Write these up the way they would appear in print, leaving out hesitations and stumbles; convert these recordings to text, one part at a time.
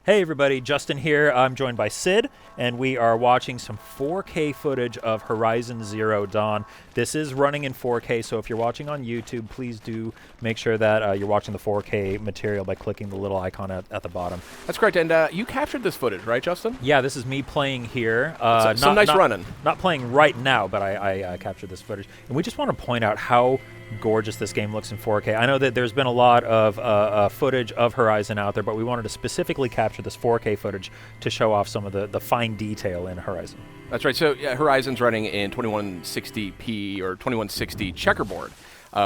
Hey everybody, Justin here. I'm joined by Sid, and we are watching some 4K footage of Horizon Zero Dawn. This is running in 4K, so if you're watching on YouTube, please do make sure that you're watching the 4K material by clicking the little icon at the bottom. That's correct, and you captured this footage, right, Justin? Yeah, this is me playing here. Some nice running. Not playing right now, but I captured this footage. And we just want to point out how gorgeous this game looks in 4K. I know that there's been a lot of footage of Horizon out there, but we wanted to specifically capture this 4K footage to show off some of the fine detail in Horizon. That's right. So Horizon's running in 2160p or 2160 checkerboard,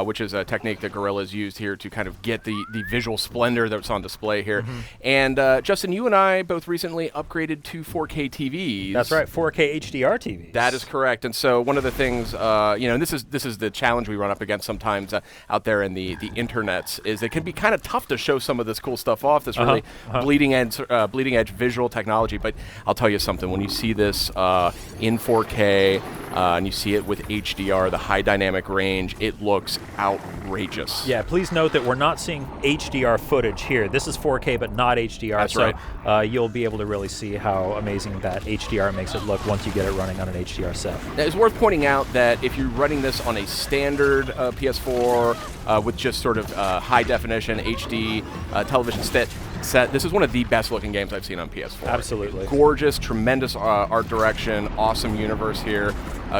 which is a technique that Guerrilla's used here to kind of get the visual splendor that's on display here. Mm-hmm. And Justin, you and I both recently upgraded to 4K TVs. That's right, 4K HDR TVs. That is correct. And so one of the things, and this is the challenge we run up against sometimes out there in the internets, is it can be kind of tough to show some of this cool stuff off, this really bleeding edge visual technology. But I'll tell you something, when you see this in 4K and you see it with HDR, the high dynamic range, it looks outrageous. Yeah, please note that we're not seeing HDR footage here. This is 4K, but not HDR. That's right. You'll be able to really see how amazing that HDR makes it look once you get it running on an HDR set. Now, it's worth pointing out that if you're running this on a standard PS4 with just sort of high definition HD television set, this is one of the best looking games I've seen on PS4. Absolutely. Gorgeous, tremendous art direction, awesome universe here,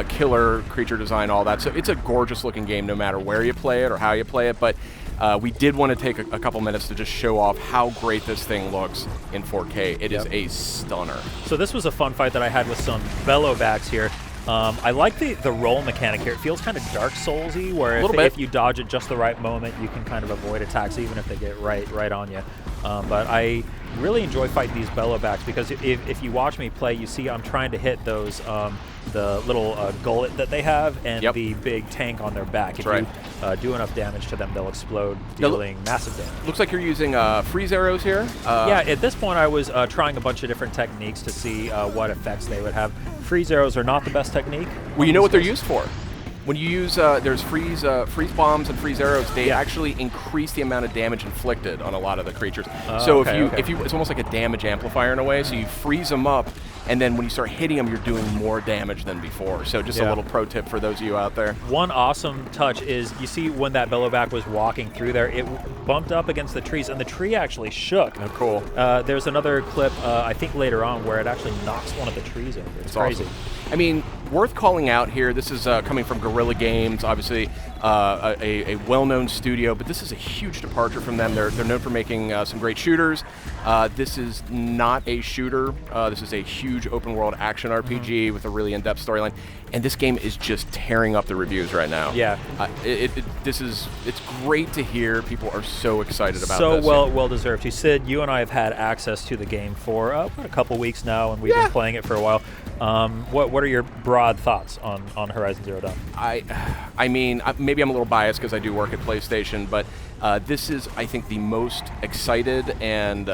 killer creature design, all that. So it's a gorgeous looking game no matter where you play it or how you play it, but we did want to take a couple minutes to just show off how great this thing looks in 4K. It is a stunner. So this was a fun fight that I had with some bellowbacks here. I like the roll mechanic here. It feels kind of Dark Souls-y, where if you dodge at just the right moment, you can kind of avoid attacks, even if they get right on you. But I really enjoy fighting these bellowbacks because if you watch me play, you see I'm trying to hit those the little gullet that they have and the big tank on their back. If you do enough damage to them, they'll explode, dealing massive damage. Looks like you're using freeze arrows here. Yeah, at this point I was trying a bunch of different techniques to see what effects they would have. Freeze arrows are not the best technique. Well, you know what they're used for. When you use, there's freeze bombs and freeze arrows, they actually increase the amount of damage inflicted on a lot of the creatures. So if you, it's almost like a damage amplifier in a way. So you freeze them up, and then when you start hitting them, you're doing more damage than before. So just a little pro tip for those of you out there. One awesome touch is, you see when that bellowback was walking through there, it bumped up against the trees, and the tree actually shook. Oh, cool. There's another clip, I think later on, where it actually knocks one of the trees over. It's crazy. Awesome. I mean, worth calling out here, this is coming from Guerrilla Games, obviously a well-known studio, but this is a huge departure from them. They're known for making some great shooters. This is not a shooter. This is a huge open-world action RPG with a really in-depth storyline, and this game is just tearing up the reviews right now. Yeah. It's great to hear. People are so excited about this. So well-deserved. You Sid, you and I have had access to the game for a couple weeks now, and we've been playing it for a while. What are your broad thoughts on Horizon Zero Dawn? I mean, maybe I'm a little biased because I do work at PlayStation, but this is, I think, the most excited and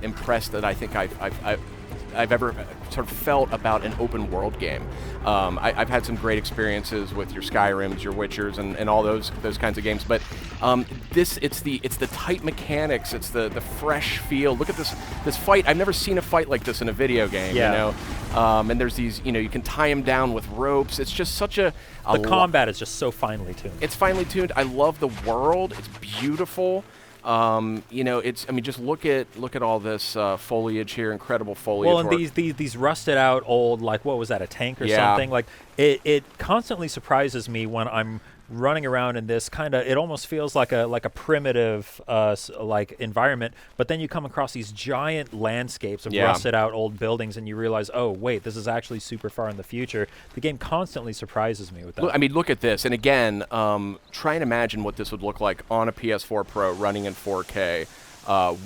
impressed that I think I've ever sort of felt about an open world game. I've had some great experiences with your Skyrims, your Witchers, and all those kinds of games, but it's the tight mechanics, it's the fresh feel. Look at this fight. I've never seen a fight like this in a video game. Yeah. You know, and there's these, you can tie them down with ropes. It's just such the combat is just so finely tuned. It's finely tuned. I love the world. It's beautiful. Just look at all this foliage here, incredible foliage. Well, and these rusted out old, like, what was that, a tank or something? Like, it constantly surprises me when I'm running around in this it almost feels like a primitive environment, but then you come across these giant landscapes of rusted out old buildings, and you realize, oh wait, this is actually super far in the future. The game constantly surprises me with that. Look at this, and again, try and imagine what this would look like on a PS4 Pro running in 4K.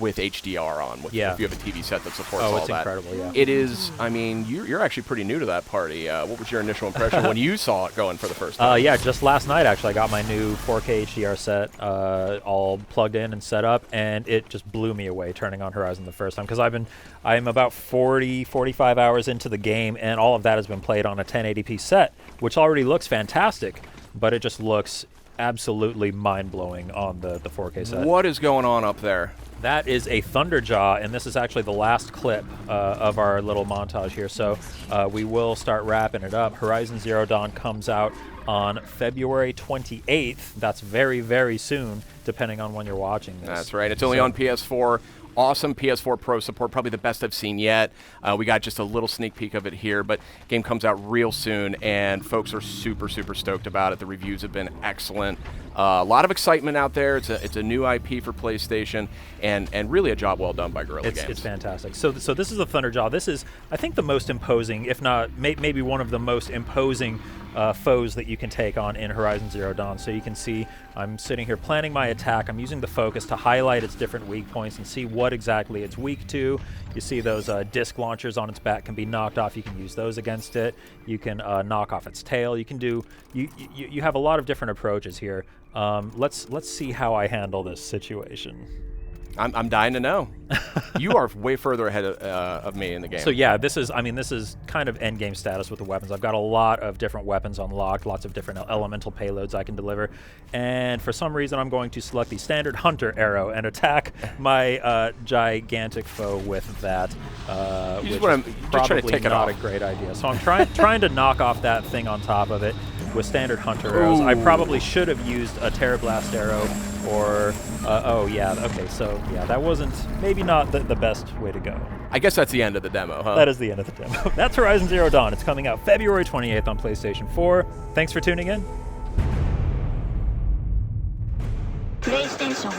With HDR on, if you have a TV set that supports all that. Oh, it's incredible, yeah. It is, I mean, you're actually pretty new to that party. What was your initial impression when you saw it going for the first time? Yeah, just last night, actually, I got my new 4K HDR set all plugged in and set up, and it just blew me away turning on Horizon the first time, because I'm about 45 hours into the game, and all of that has been played on a 1080p set, which already looks fantastic, but it just looks absolutely mind-blowing on the 4K set. What is going on up there? That is a Thunderjaw, and this is actually the last clip of our little montage here. So we will start wrapping it up. Horizon Zero Dawn comes out on February 28th. That's very, very soon, depending on when you're watching this. That's right. It's only on PS4. Awesome PS4 Pro support, probably the best I've seen yet. We got just a little sneak peek of it here, but game comes out real soon, and folks are super, super stoked about it. The reviews have been excellent. A lot of excitement out there. It's a new IP for PlayStation, and really a job well done by Guerrilla Games. It's fantastic. So this is the Thunderjaw. This is, I think, the most imposing, if not maybe one of the most imposing foes that you can take on in Horizon Zero Dawn. So you can see I'm sitting here planning my attack. I'm using the focus to highlight its different weak points and see what exactly it's weak to. You see those disc launchers on its back can be knocked off. You can use those against it. You can knock off its tail. You can do you have a lot of different approaches here. Let's see how I handle this situation. I'm dying to know. You are way further ahead of me in the game. So yeah, this is kind of end game status with the weapons. I've got a lot of different weapons unlocked, lots of different elemental payloads I can deliver, and for some reason I'm going to select the standard hunter arrow and attack my gigantic foe with that, which is probably not a great idea. So I'm trying to knock off that thing on top of it with standard hunter arrows. I probably should have used a Terrablast arrow or oh yeah, okay, so yeah, that wasn't, maybe not the best way to go. I guess that's the end of the demo, huh? That is the end of the demo. That's Horizon Zero Dawn. It's coming out February 28th on PlayStation 4. Thanks for tuning in. PlayStation